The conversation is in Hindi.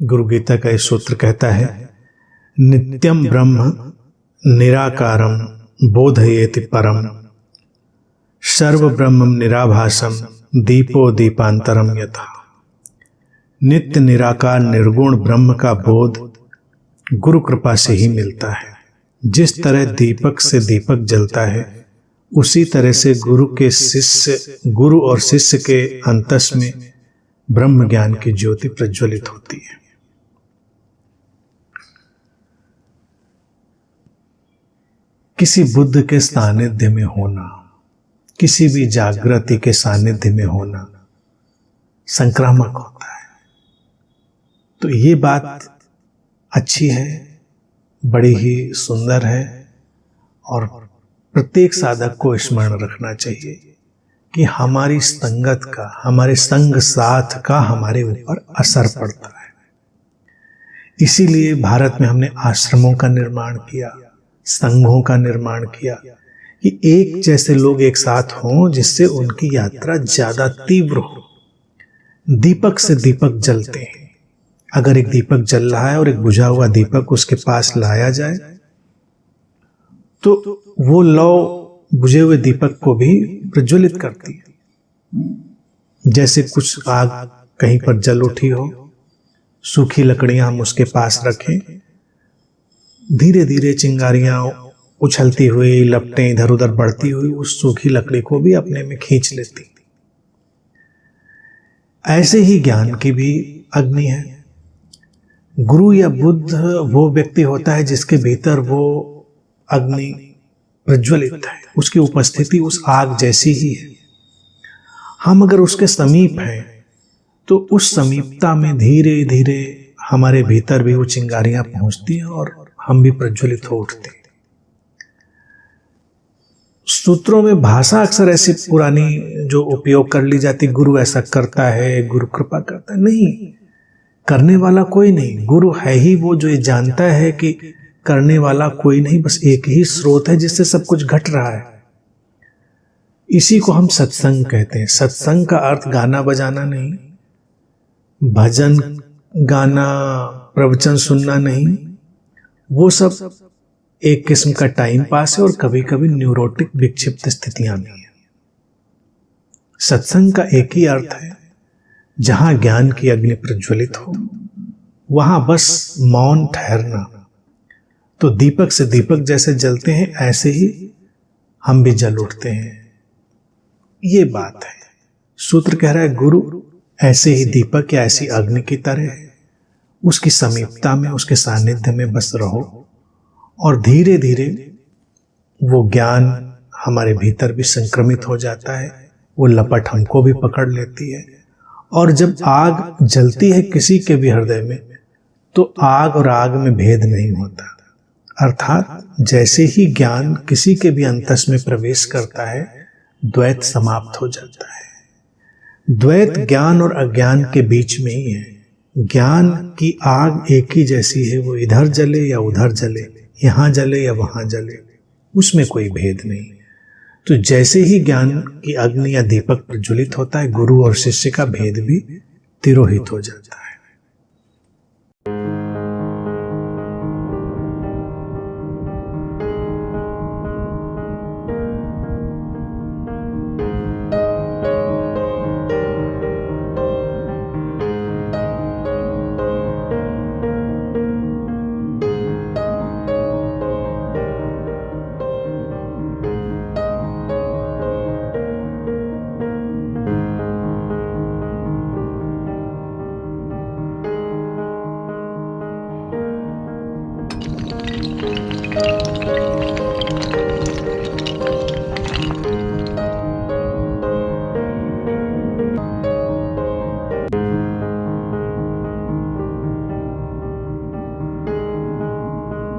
गुरु गीता का ये सूत्र कहता है, नित्यम ब्रह्म निराकारम बोधयेति परम, सर्व ब्रह्म निराभासम दीपो दीपांतरम यथा। नित्य निराकार निर्गुण ब्रह्म का बोध गुरु कृपा से ही मिलता है। जिस तरह दीपक से दीपक जलता है, उसी तरह से गुरु और शिष्य के अंतस में ब्रह्म ज्ञान की ज्योति प्रज्वलित होती है। किसी बुद्ध के सानिध्य में होना, किसी भी जागृति के सानिध्य में होना संक्रामक होता है। तो ये बात अच्छी है, बड़ी ही सुंदर है, और प्रत्येक साधक को स्मरण रखना चाहिए कि हमारी संगत का, हमारे संग साथ का हमारे ऊपर असर पड़ता है। इसीलिए भारत में हमने आश्रमों का निर्माण किया, संघों का निर्माण किया, कि एक जैसे लोग एक साथ हों जिससे उनकी यात्रा ज्यादा तीव्र हो। दीपक से दीपक जलते हैं। अगर एक दीपक जल रहा है और एक बुझा हुआ दीपक उसके पास लाया जाए तो वो लौ बुझे हुए दीपक को भी प्रज्वलित करती है। जैसे कुछ आग कहीं पर जल उठी हो, सूखी लकड़ियां हम उसके पास रखें, धीरे धीरे चिंगारियां उछलती हुई, लपटें इधर उधर बढ़ती हुई उस सूखी लकड़ी को भी अपने में खींच लेती। ऐसे ही ज्ञान की भी अग्नि है। गुरु या बुद्ध वो व्यक्ति होता है जिसके भीतर वो अग्नि प्रज्वलित है, उसकी उपस्थिति उस आग जैसी ही है। हम अगर उसके समीप हैं तो उस समीपता में धीरे धीरे हमारे भीतर भी वो चिंगारियां पहुंचती हैं और हम भी प्रज्वलित हो उठते हैं। सूत्रों में भाषा अक्सर ऐसी पुरानी जो उपयोग कर ली जाती, गुरु ऐसा करता है, गुरु कृपा करता है। नहीं, करने वाला कोई नहीं, गुरु है ही वो जो ये जानता है कि करने वाला कोई नहीं, बस एक ही स्रोत है जिससे सब कुछ घट रहा है। इसी को हम सत्संग कहते हैं। सत्संग का अर्थ गाना बजाना नहीं, भजन गाना, प्रवचन सुनना नहीं, वो सब एक किस्म का टाइम पास है और कभी कभी न्यूरोटिक विक्षिप्त स्थितियां भी हैं। सत्संग का एक ही अर्थ है, जहां ज्ञान की अग्नि प्रज्वलित हो वहां बस मौन ठहरना। तो दीपक से दीपक जैसे जलते हैं ऐसे ही हम भी जल उठते हैं। ये बात है। सूत्र कह रहा है गुरु ऐसे ही दीपक या ऐसी अग्नि की तरह है, उसकी समीपता में, उसके सानिध्य में बस रहो और धीरे धीरे वो ज्ञान हमारे भीतर भी संक्रमित हो जाता है, वो लपट हमको भी पकड़ लेती है। और जब आग जलती है किसी के भी हृदय में तो आग और आग में भेद नहीं होता। अर्थात जैसे ही ज्ञान किसी के भी अंतस में प्रवेश करता है, द्वैत समाप्त हो जाता है। द्वैत ज्ञान और अज्ञान के बीच में ही है। ज्ञान की आग एक ही जैसी है, वो इधर जले या उधर जले, यहां जले या वहां जले, उसमें कोई भेद नहीं। तो जैसे ही ज्ञान की अग्नि या दीपक प्रज्वलित होता है, गुरु और शिष्य का भेद भी तिरोहित हो जाता है।